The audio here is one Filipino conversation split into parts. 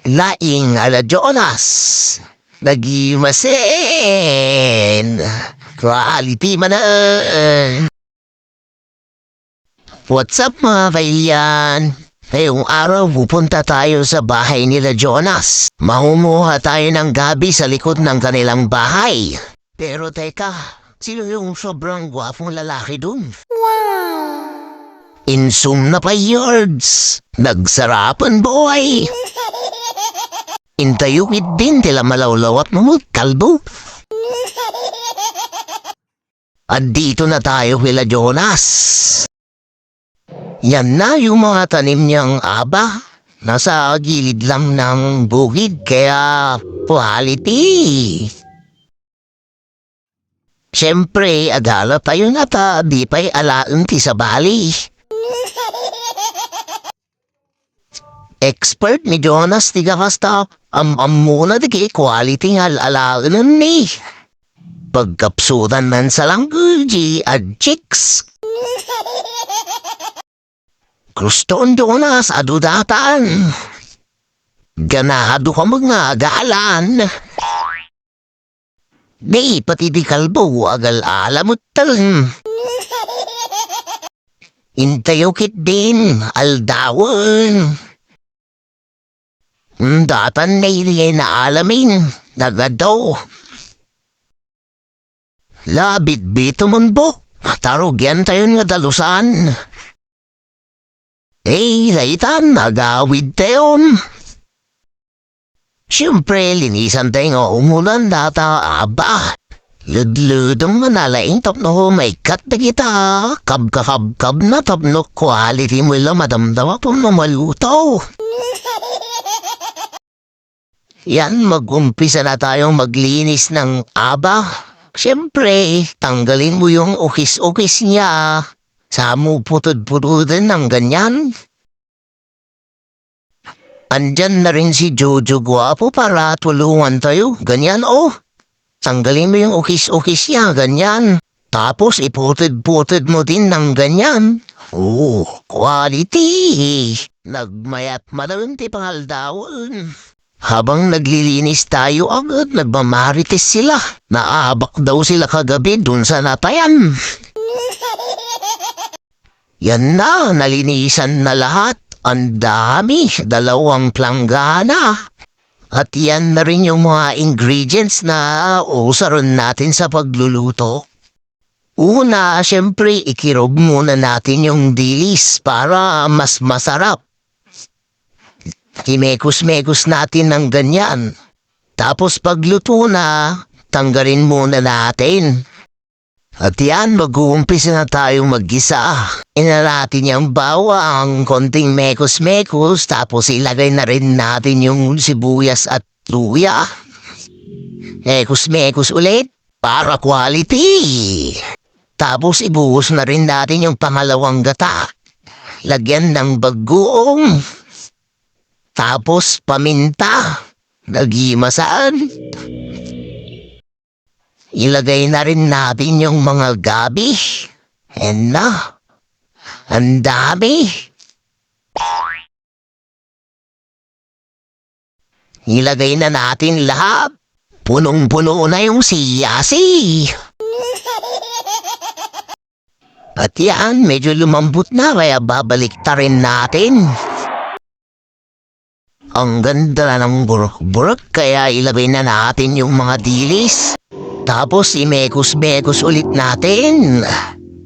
Laing ala Jonas. Nagimasen. Quality man na. What's up mga kaibigan? Ngayong araw pupunta tayo sa bahay nila Jonas. Mamumuha tayo ng gabi sa likod ng kanilang bahay. Pero teka, sino yung sobrang gwapong lalaki dun? Wow! Insum na pa yards. Nagsarapan boy. Intayukit din tila malawlaw at mamut kalbo. At dito na tayo kila Jonas. Yan na yung mga tanim niyang aba. Nasa gilid lang ng bukid kaya quality. Siyempre, agala tayo na di pa'y alaan ti sa bali. Expert ni Jonas tiga kasta muna di quality nga alaan ni. Pagkapsutan man sa langguji at chicks. Kruston Jonas adudatan. Ganado ka mga galan. Di pati di kalbo agal alamot talang. Intayokit din aldawan. Datan na iliay na alamin. Nagadaw. Labit-bito mon bo. Tarugyan tayo nga dalusan. Laitan, nagawid tayon. Siyempre, linisan tayo nga umulan data aba. Ludludong manalaing tapno may kat na kita. Kab na tapno quality mo lang madamdawa po na maluto. Yan, mag-umpisa na tayong maglinis ng aba. Siyempre, tanggalin mo yung ukis-ukis niya. Samo putod-putodan ng ganyan. Andyan na rin si Jojo Guapo para tulungan tayo. Ganyan Tanggalin mo yung ukis-ukis niya, ganyan. Tapos iputod-putod mo din ng ganyan. Quality. Nagmayat malamti pangaldawon. Habang naglilinis tayo agad, nagmamarites sila. Naabak daw sila kagabi dun sa natayan. Yan na, nalinisan na lahat. Ang dami, 2 planggana. At yan na rin yung mga ingredients na usaron natin sa pagluluto. Una, syempre, ikirob muna natin yung dilis para mas masarap. Kimekos-mekos natin ng ganyan. Tapos pagluto na, tanggalin muna natin. At yan, mag-uumpisa na tayong mag-gisa. Inalatin yung bawang, konting mekos-mekos, tapos ilagay na rin natin yung sibuyas at luya. Mekos-mekos ulit, para quality. Tapos ibuhos na rin natin yung pangalawang gata. Lagyan ng bagoong. Tapos paminta. Nagimasaan. Ilagay na rin natin yung mga gabi. And na. Ang dami. Ilagay na natin lahat. Punong-puno na yung siyasi. At yan, medyo lumambot na kaya babalik ta rin natin. Ang ganda na ng burok-burok kaya ilagay na natin yung mga dilis. Tapos imekos-mekos ulit natin.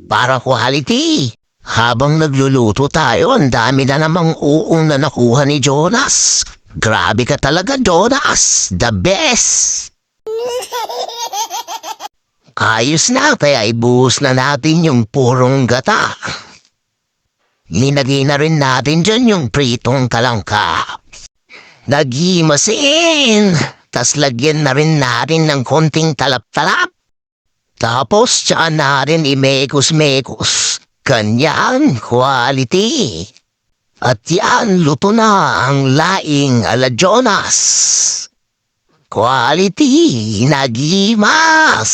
Para quality. Habang nagluluto tayo, ang dami na namang uong na nakuha ni Jonas. Grabe ka talaga, Jonas. The best. Ayos na, kaya ibuhos na natin yung purong gata. Linagay na rin natin dyan yung pritong kalangka. Nagimasin. Tas lagyan na rin natin ng konting talap-talap. Tapos tsaka na rin imekos-mekos. Ganyan, quality. At yan, luto na ang laing ala Jonas. Quality, nagimas.